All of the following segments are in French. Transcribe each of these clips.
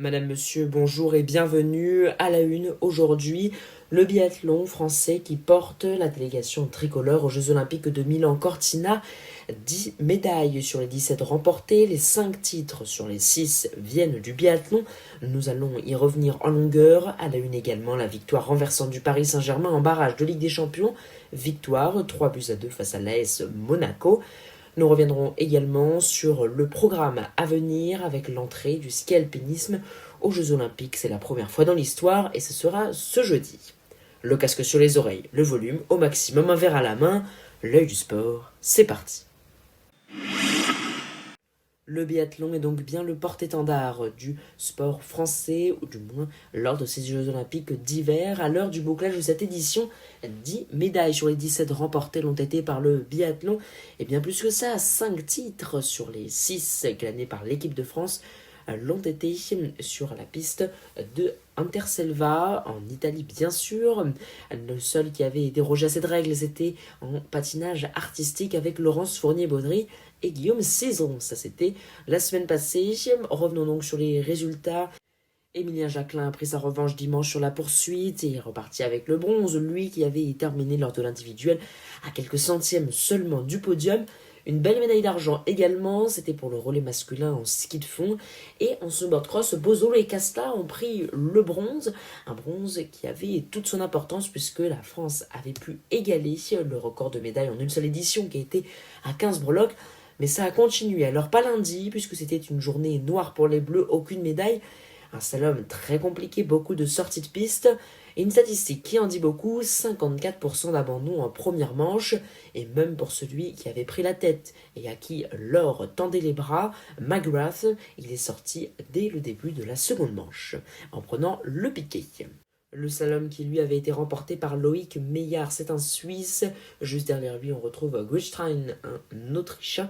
Madame, Monsieur, bonjour et bienvenue à la une. Aujourd'hui, le biathlon français qui porte la délégation tricolore aux Jeux Olympiques de Milan-Cortina. 10 médailles sur les 17 remportées, les 5 titres sur les 6 viennent du biathlon. Nous allons y revenir en longueur. À la une également, la victoire renversante du Paris Saint-Germain en barrage de Ligue des Champions. Victoire 3-2 face à l'AS Monaco. Nous reviendrons également sur le programme à venir avec l'entrée du ski alpinisme aux Jeux Olympiques. C'est la première fois dans l'histoire et ce sera ce jeudi. Le casque sur les oreilles, le volume au maximum, un verre à la main, l'œil du sport, c'est parti. Le biathlon est donc bien le porte-étendard du sport français, ou du moins lors de ces Jeux Olympiques d'hiver. À l'heure du bouclage de cette édition, 10 médailles sur les 17 remportées l'ont été par le biathlon. Et bien plus que ça, 5 titres sur les 6 glanés par l'équipe de France l'ont été sur la piste de Anterselva, en Italie bien sûr. Le seul qui avait dérogé à cette règle, c'était en patinage artistique avec Laurence Fournier-Baudry et Guillaume Cizon. Ça, c'était la semaine passée. Revenons donc sur les résultats. Émilien Jacquelin a pris sa revanche dimanche sur la poursuite et est reparti avec le bronze, lui qui avait terminé lors de l'individuel à quelques centièmes seulement du podium. Une belle médaille d'argent également, c'était pour le relais masculin en ski de fond. Et en snowboard cross, Bozzolo et Casta ont pris le bronze. Un bronze qui avait toute son importance puisque la France avait pu égaler le record de médailles en une seule édition qui a été à 15 breloques. Mais ça a continué, alors pas lundi puisque c'était une journée noire pour les Bleus, aucune médaille. Un slalom très compliqué, beaucoup de sorties de piste, et une statistique qui en dit beaucoup, 54% d'abandon en première manche, et même pour celui qui avait pris la tête et à qui l'or tendait les bras, McGrath, il est sorti dès le début de la seconde manche, en prenant le piqué. Le slalom qui lui avait été remporté par Loïc Meillard, c'est un Suisse. Juste derrière lui, on retrouve Gutstein, un Autrichien,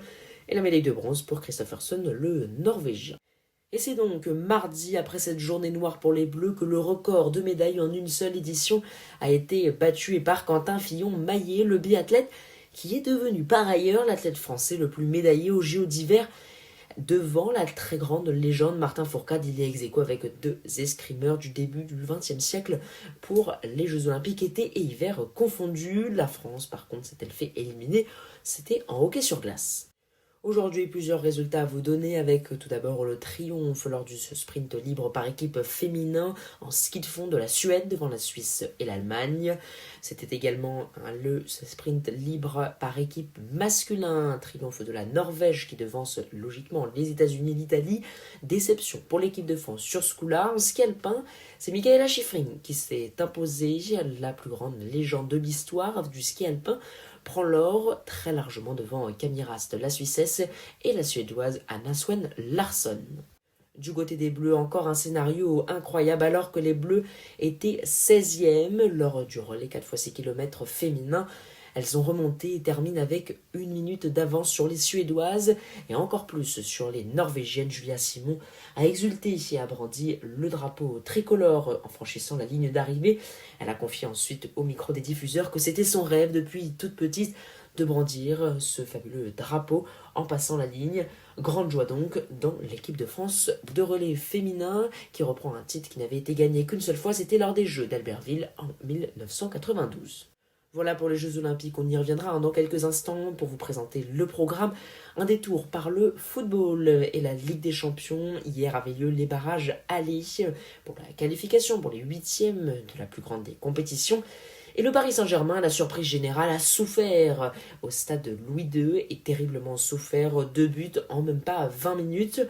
et la médaille de bronze pour Christopherson, le Norvégien. Et c'est donc mardi, après cette journée noire pour les Bleus, que le record de médailles en une seule édition a été battu par Quentin Fillon-Maillet, le biathlète, qui est devenu par ailleurs l'athlète français le plus médaillé aux JO d'hiver, devant la très grande légende Martin Fourcade. Il est ex-aequo avec deux escrimeurs du début du XXe siècle pour les Jeux Olympiques été et hiver confondus. La France, par contre, s'est-elle fait éliminer, c'était en hockey sur glace. Aujourd'hui, plusieurs résultats à vous donner avec tout d'abord le triomphe lors du sprint libre par équipe féminin en ski de fond de la Suède devant la Suisse et l'Allemagne. C'était également le sprint libre par équipe masculin, un triomphe de la Norvège qui devance logiquement les États-Unis et l'Italie. Déception pour l'équipe de France sur ce coup-là. En ski alpin, c'est Michaela Schifrin qui s'est imposée, la plus grande légende de l'histoire du ski alpin, prend l'or très largement devant Camille Rast, la Suissesse, et la Suédoise Anna Swen Larsson. Du côté des Bleus, encore un scénario incroyable alors que les Bleus étaient 16e lors du relais 4x6 km féminin. Elles ont remonté et terminent avec 1 minute d'avance sur les Suédoises et encore plus sur les Norvégiennes. Julia Simon a exulté et a brandi le drapeau tricolore en franchissant la ligne d'arrivée. Elle a confié ensuite au micro des diffuseurs que c'était son rêve depuis toute petite de brandir ce fabuleux drapeau en passant la ligne. Grande joie donc dans l'équipe de France de relais féminin qui reprend un titre qui n'avait été gagné qu'une seule fois, c'était lors des Jeux d'Albertville en 1992. Voilà pour les Jeux Olympiques, on y reviendra dans quelques instants pour vous présenter le programme. Un détour par le football et la Ligue des Champions. Hier avaient lieu les barrages allés pour la qualification pour les 8e de la plus grande des compétitions. Et le Paris Saint-Germain, la surprise générale, a souffert au stade Louis II et terriblement souffert. 2 buts en même pas 20 minutes.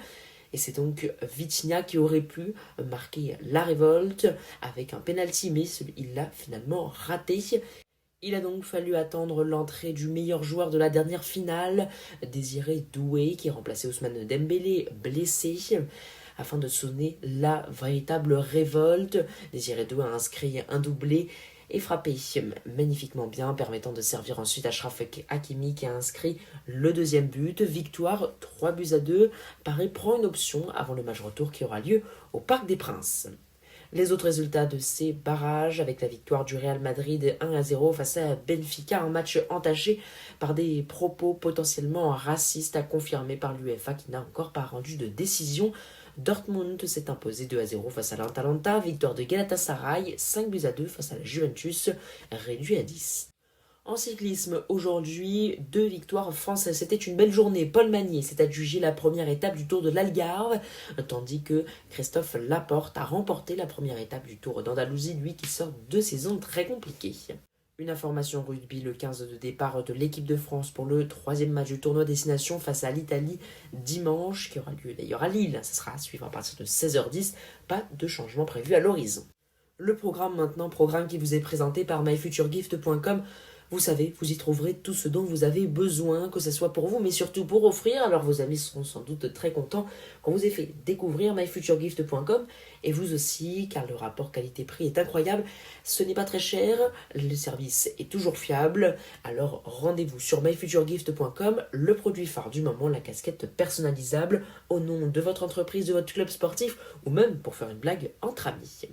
Et c'est donc Vitinha qui aurait pu marquer la révolte avec un penalty, mais il l'a finalement raté. Il a donc fallu attendre l'entrée du meilleur joueur de la dernière finale, Désiré Doué, qui remplaçait Ousmane Dembélé, blessé, afin de sonner la véritable révolte. Désiré Doué a inscrit un doublé et frappé magnifiquement bien, permettant de servir ensuite Achraf Hakimi qui a inscrit le deuxième but. Victoire 3-2. Paris prend une option avant le match retour qui aura lieu au Parc des Princes. Les autres résultats de ces barrages, avec la victoire du Real Madrid 1-0 face à Benfica, un match entaché par des propos potentiellement racistes à confirmer par l'UEFA qui n'a encore pas rendu de décision Dortmund s'est imposé 2-0 face à l'Atalanta, victoire de Galatasaray, 5-2 face à la Juventus, réduit à 10. En cyclisme, aujourd'hui, 2 victoires françaises. C'était une belle journée. Paul Magnier s'est adjugé la première étape du Tour de l'Algarve, tandis que Christophe Laporte a remporté la première étape du Tour d'Andalousie, lui qui sort de 2 saisons très compliquées. Une information rugby, le 15 de départ de l'équipe de France pour le 3e match du tournoi Destination face à l'Italie dimanche, qui aura lieu d'ailleurs à Lille. Ça sera à suivre à partir de 16h10. Pas de changement prévu à l'horizon. Le programme maintenant, programme qui vous est présenté par myfuturegift.com. Vous savez, vous y trouverez tout ce dont vous avez besoin, que ce soit pour vous, mais surtout pour offrir. Alors vos amis seront sans doute très contents qu'on vous ait fait découvrir myfuturegift.com, et vous aussi, car le rapport qualité-prix est incroyable. Ce n'est pas très cher, le service est toujours fiable. Alors rendez-vous sur myfuturegift.com, le produit phare du moment, la casquette personnalisable au nom de votre entreprise, de votre club sportif, ou même pour faire une blague entre amis.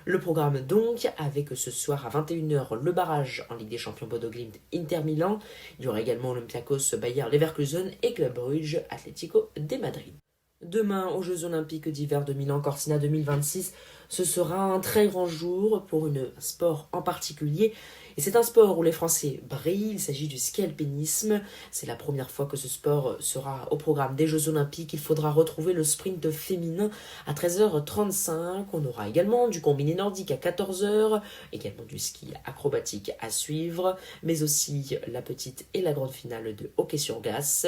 Le programme donc, avec ce soir à 21h le barrage en Ligue des Champions Bodo Glimt Inter Milan. Il y aura également Olympiakos Bayer Leverkusen et Club Brugge Atlético de Madrid. Demain, aux Jeux Olympiques d'hiver de Milan Cortina 2026, ce sera un très grand jour pour un sport en particulier. Et c'est un sport où les Français brillent, il s'agit du ski alpinisme. C'est la première fois que ce sport sera au programme des Jeux Olympiques. Il faudra retrouver le sprint féminin à 13h35. On aura également du combiné nordique à 14h, également du ski acrobatique à suivre, mais aussi la petite et la grande finale de hockey sur glace.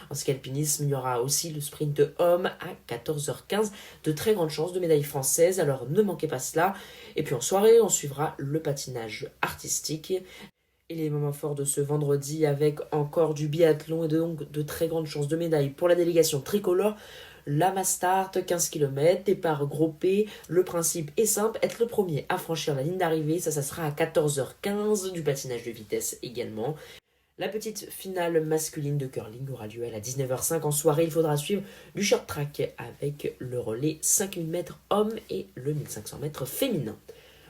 En ski alpinisme, il y aura aussi le sprint homme à 14h15. De très grandes chances de médailles françaises, alors ne manquez pas cela. Et puis en soirée, on suivra le patinage artistique. Et les moments forts de ce vendredi avec encore du biathlon et donc de très grandes chances de médailles pour la délégation tricolore. La Mastart, 15 km, départ groupé. Le principe est simple, être le premier à franchir la ligne d'arrivée. Ça sera à 14h15, du patinage de vitesse également. La petite finale masculine de curling aura lieu à la 19h05 en soirée. Il faudra suivre du short track avec le relais 5000 mètres hommes et le 1500 mètres féminin.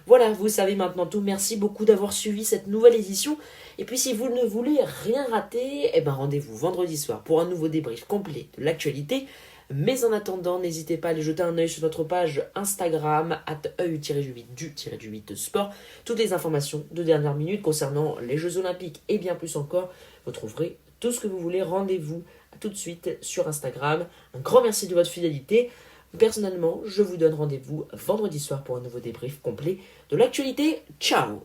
Voilà, vous savez maintenant tout. Merci beaucoup d'avoir suivi cette nouvelle édition. Et puis si vous ne voulez rien rater, rendez-vous vendredi soir pour un nouveau débrief complet de l'actualité. Mais en attendant, n'hésitez pas à aller jeter un œil sur notre page Instagram @eu-du-8 sport. Toutes les informations de dernière minute concernant les Jeux Olympiques et bien plus encore. Vous trouverez tout ce que vous voulez. Rendez-vous tout de suite sur Instagram. Un grand merci de votre fidélité. Personnellement, je vous donne rendez-vous vendredi soir pour un nouveau débrief complet de l'actualité. Ciao!